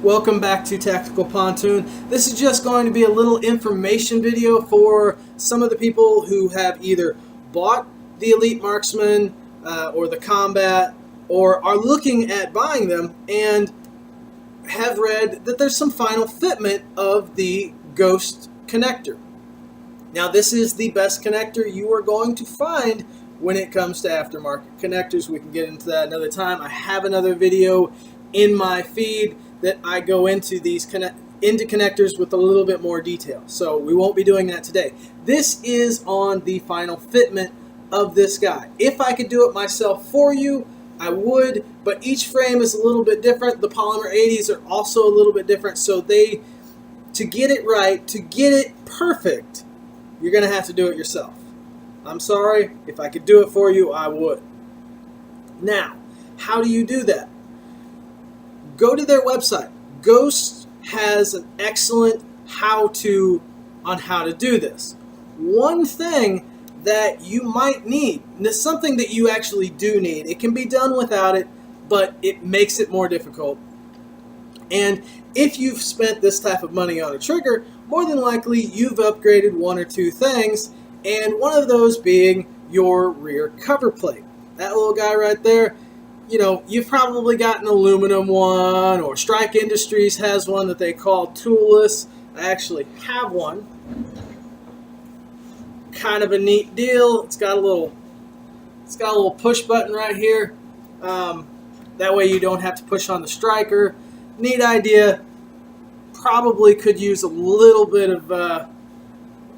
Welcome back to Tactical Pontoon. This is just going to be a little information video for some of the people who have either bought the Elite Marksman or the Combat, or are looking at buying them and have read that there's some final fitment of the Ghost connector. Now, this is the best connector you are going to find when it comes to aftermarket connectors. We can get into that another time. I have another video in my feed that I go into these connectors with a little bit more detail. So we won't be doing that today. This is on the final fitment of this guy. If I could do it myself for you, I would, but each frame is a little bit different. The polymer 80s are also a little bit different, so to get it right, to get it perfect, you're going to have to do it yourself. I'm sorry, if I could do it for you, I would. Now, how do you do that? Go to their website. Ghost has an excellent how-to on how to do this. One thing that you might need, and it's something that you actually do need, it can be done without it, but it makes it more difficult. And if you've spent this type of money on a trigger, more than likely you've upgraded one or two things, and one of those being your rear cover plate. That little guy right there, you know, you've probably got an aluminum one, or Strike Industries has one that they call toolless. I actually have one. Kind of a neat deal. It's got a little push button right here. That way you don't have to push on the striker. Neat idea. Probably could use a little bit of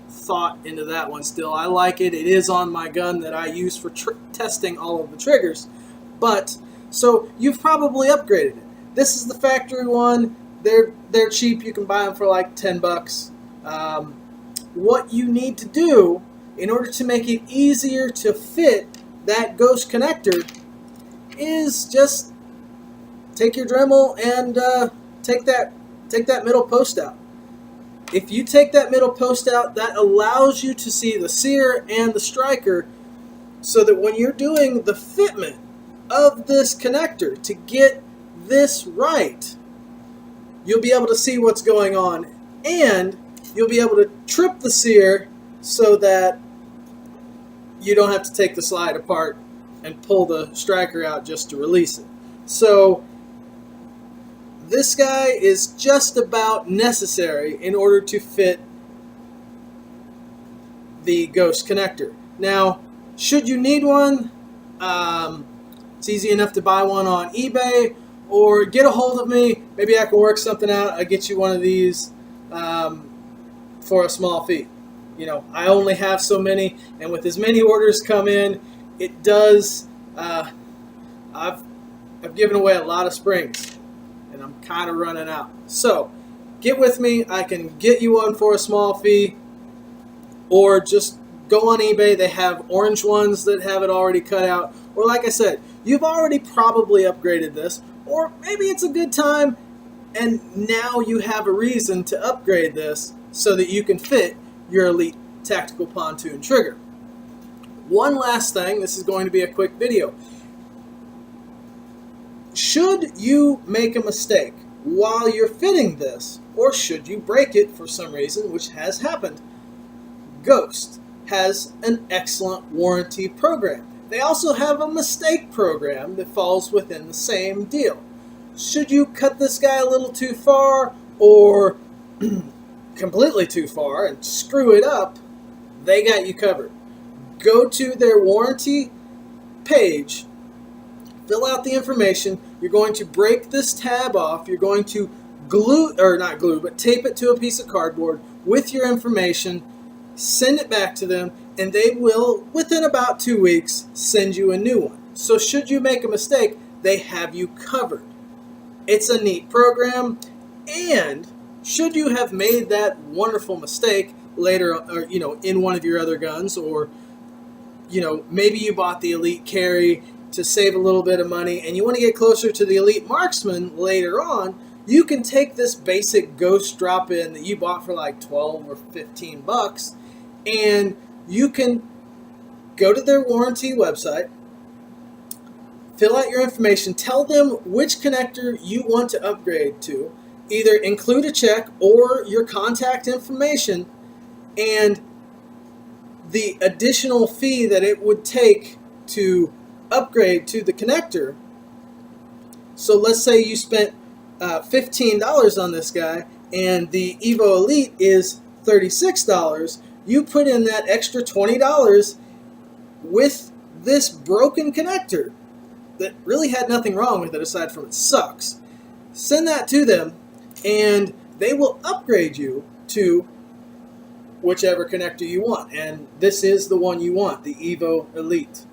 thought into that one still. I like it. It is on my gun that I use for testing all of the triggers. But, so you've probably upgraded it. This is the factory one. They're cheap. You can buy them for like 10 bucks. What you need to do in order to make it easier to fit that Ghost connector is just take your Dremel and take that middle post out. If you take that middle post out, that allows you to see the sear and the striker, so that when you're doing the fitment of this connector to get this right, you'll be able to see what's going on, and you'll be able to trip the sear so that you don't have to take the slide apart and pull the striker out just to release it. So this guy is just about necessary in order to fit the Ghost connector. Now, should you need one, it's easy enough to buy one on eBay, or get a hold of me. Maybe I can work something out. I'll get you one of these for a small fee. You know, I only have so many, and with as many orders come in, it does. I've given away a lot of springs, and I'm kind of running out. So get with me. I can get you one for a small fee, or just go on eBay. They have orange ones that have it already cut out. Or like I said, you've already probably upgraded this, or maybe it's a good time and now you have a reason to upgrade this so that you can fit your Elite Tactical Pontoon trigger. One last thing, this is going to be a quick video. Should you make a mistake while you're fitting this, or should you break it for some reason, which has happened, Ghost has an excellent warranty program. They also have a mistake program that falls within the same deal. Should you cut this guy a little too far, or completely too far and screw it up, they got you covered. Go to their warranty page, fill out the information. You're going to break this tab off. You're going to tape it to a piece of cardboard with your information, send it back to them, and they will, within about 2 weeks, send you a new one. So should you make a mistake, they have you covered. It's a neat program, and should you have made that wonderful mistake later, or, you know, in one of your other guns, or, you know, maybe you bought the Elite Carry to save a little bit of money and you want to get closer to the Elite Marksman later on, you can take this basic Ghost drop-in that you bought for like 12 or 15 bucks, and you can go to their warranty website, fill out your information, tell them which connector you want to upgrade to, either include a check or your contact information and the additional fee that it would take to upgrade to the connector. So let's say you spent $15 on this guy and the Evo Elite is $36. You put in that extra $20 with this broken connector that really had nothing wrong with it aside from it sucks. Send that to them and they will upgrade you to whichever connector you want, and this is the one you want, the Evo Elite.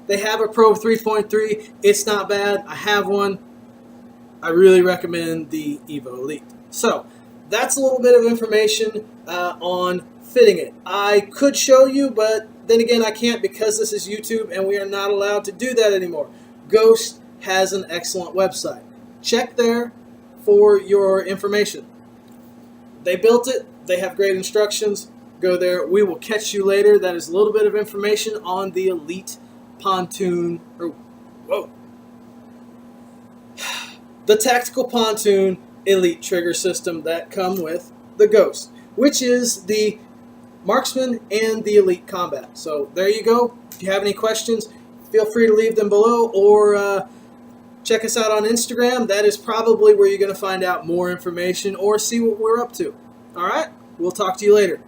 They have a Pro 3.3. It's not bad. I have one. I really recommend the Evo Elite. So that's a little bit of information on fitting it. I could show you, but then again I can't because this is YouTube and we are not allowed to do that anymore. Ghost has an excellent website. Check there for your information. They built it. They have great instructions. Go there. We will catch you later. That is a little bit of information on the Elite Pontoon. The Tactical Pontoon Elite trigger system that come with the Ghost, which is the Marksman and the Elite Combat. So there you go. If you have any questions, feel free to leave them below or check us out on Instagram. That is probably where you're going to find out more information or see what we're up to. All right? We'll talk to you later.